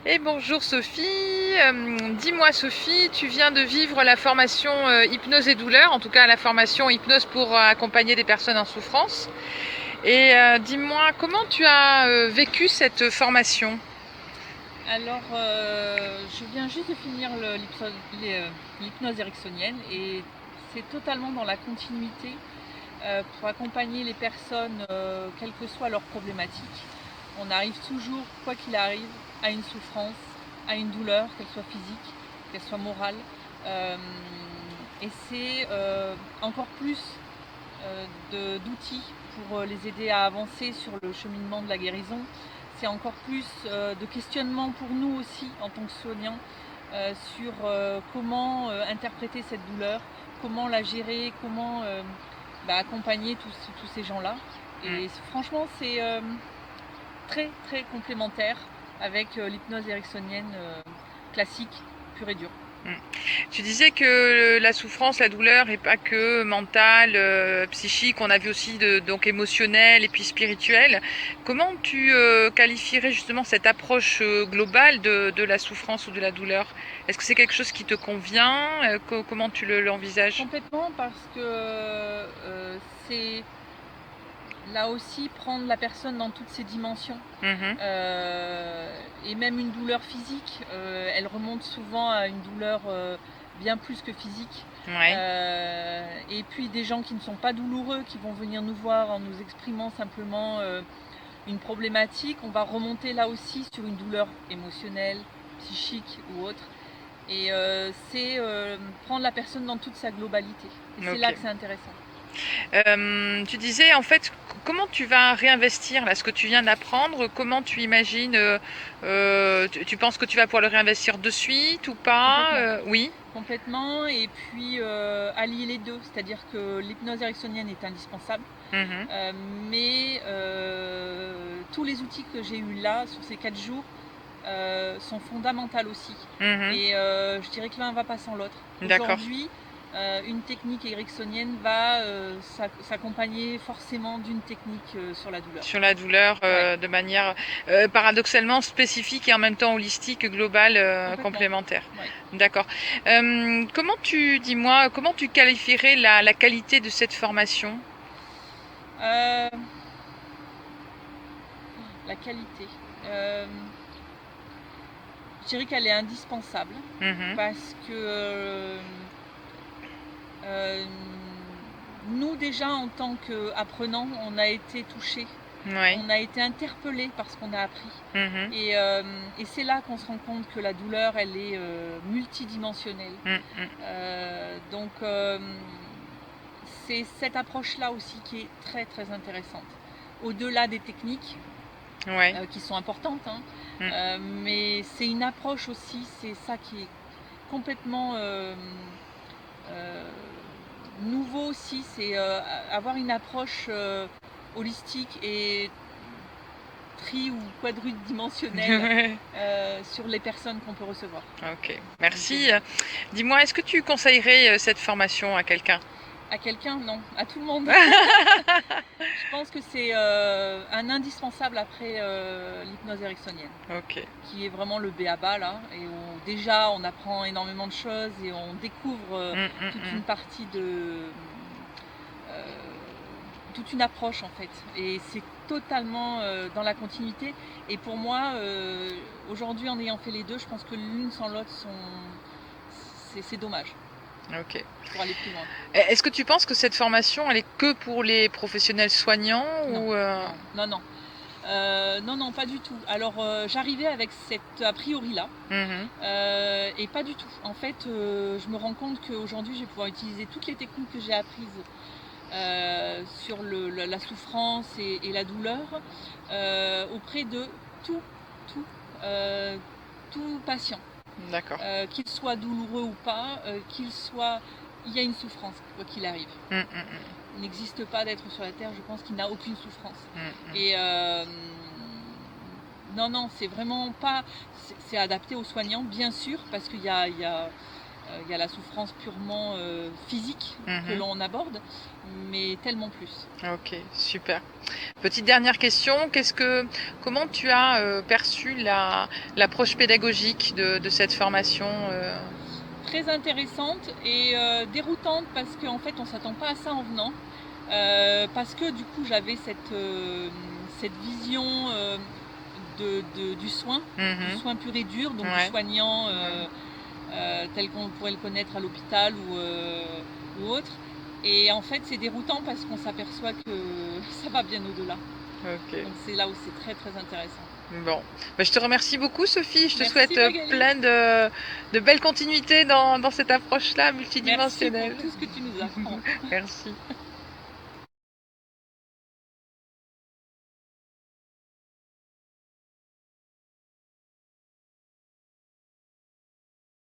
Et bonjour Sophie. Dis-moi Sophie, tu viens de vivre la formation hypnose et douleur, en tout cas la formation hypnose pour accompagner des personnes en souffrance. Et dis-moi, comment tu as vécu cette formation? Alors, je viens juste de finir l'hypnose ericksonienne et c'est totalement dans la continuité pour accompagner les personnes, quelle que soit leur problématique. On arrive toujours, quoi qu'il arrive, à une souffrance, à une douleur, qu'elle soit physique, qu'elle soit morale. Euh, et c'est encore plus d'outils pour les aider à avancer sur le cheminement de la guérison. C'est encore plus de questionnement pour nous aussi en tant que soignants sur comment interpréter cette douleur, comment la gérer, comment accompagner tous ces gens-là. Et franchement, c'est très très complémentaire avec l'hypnose ericksonienne classique, pure et dure. Tu disais que la souffrance, la douleur n'est pas que mentale, psychique, on a vu aussi donc émotionnelle et puis spirituelle. Comment tu qualifierais justement cette approche globale de la souffrance ou de la douleur? Est-ce que c'est quelque chose qui te convient? Comment tu l'envisages? Complètement, parce que c'est là aussi prendre la personne dans toutes ses dimensions. Et même une douleur physique, elle remonte souvent à une douleur bien plus que physique. Ouais. Et puis des gens qui ne sont pas douloureux, qui vont venir nous voir en nous exprimant simplement une problématique, on va remonter là aussi sur une douleur émotionnelle, psychique ou autre. Et c'est prendre la personne dans toute sa globalité. Et c'est là que c'est intéressant. Tu disais en fait comment tu vas réinvestir là ce que tu viens d'apprendre, comment tu imagines, tu penses que tu vas pouvoir le réinvestir de suite ou pas? Oui. Complètement, et puis allier les deux, c'est-à-dire que l'hypnose ericksonienne est indispensable, mais tous les outils que j'ai eus là sur ces 4 jours sont fondamentaux aussi. Et je dirais que l'un ne va pas sans l'autre. Aujourd'hui, une technique ericksonienne va s'accompagner forcément d'une technique sur la douleur. Sur la douleur, de manière paradoxalement spécifique et en même temps holistique, globale, complémentaire. Ouais. D'accord. Dis-moi, comment tu qualifierais la qualité de cette formation? La qualité. Je dirais qu'elle est indispensable parce que nous déjà en tant qu'apprenants, on a été touchés, on a été interpellés par ce qu'on a appris. Et c'est là qu'on se rend compte que la douleur, elle est multidimensionnelle. Donc c'est cette approche-là aussi qui est très très intéressante. Au-delà des techniques, qui sont importantes, mais c'est une approche aussi, c'est ça qui est complètement nouveau aussi, c'est avoir une approche holistique et ou quadridimensionnelle sur les personnes qu'on peut recevoir. Ok, merci. Dis-moi, est-ce que tu conseillerais cette formation à quelqu'un? À quelqu'un, non, à tout le monde. Je pense que c'est un indispensable après l'hypnose ericksonienne, qui est vraiment le b.a.-ba là, et où déjà on apprend énormément de choses et on découvre toute une partie de toute une approche en fait, et c'est totalement dans la continuité. Et pour moi, aujourd'hui, en ayant fait les deux, je pense que l'une sans l'autre c'est dommage. Ok. Pour aller plus loin. Est-ce que tu penses que cette formation, elle est que pour les professionnels soignants? Non, ou non. Non, pas du tout. Alors, j'arrivais avec cette a priori-là, et pas du tout. En fait, je me rends compte qu'aujourd'hui, je vais pouvoir utiliser toutes les techniques que j'ai apprises sur la souffrance et la douleur auprès de tout patient. D'accord. Qu'il soit douloureux ou pas, il y a une souffrance, quoi qu'il arrive. Il n'existe pas d'être sur la terre, je pense, qu'il n'a aucune souffrance. Et non, c'est vraiment pas... C'est adapté aux soignants, bien sûr, parce qu'il y a Il y a la souffrance purement physique que Mhm. l'on aborde, mais tellement plus. Ok, super. Petite dernière question, comment tu as perçu l'approche pédagogique de cette formation Très intéressante et déroutante parce qu'en fait on ne s'attend pas à ça en venant. Parce que du coup j'avais cette vision du soin Mhm. pur et dur, donc du Ouais. soignant Ouais. tel qu'on pourrait le connaître à l'hôpital ou autre. Et en fait c'est déroutant parce qu'on s'aperçoit que ça va bien au-delà. Ok. Donc c'est là où c'est très très intéressant. Bon, bah, je te remercie beaucoup Sophie, je te Merci souhaite Magali, plein de belles continuités dans cette approche-là merci pour multidimensionnelle. tout ce que tu nous apprends. Merci.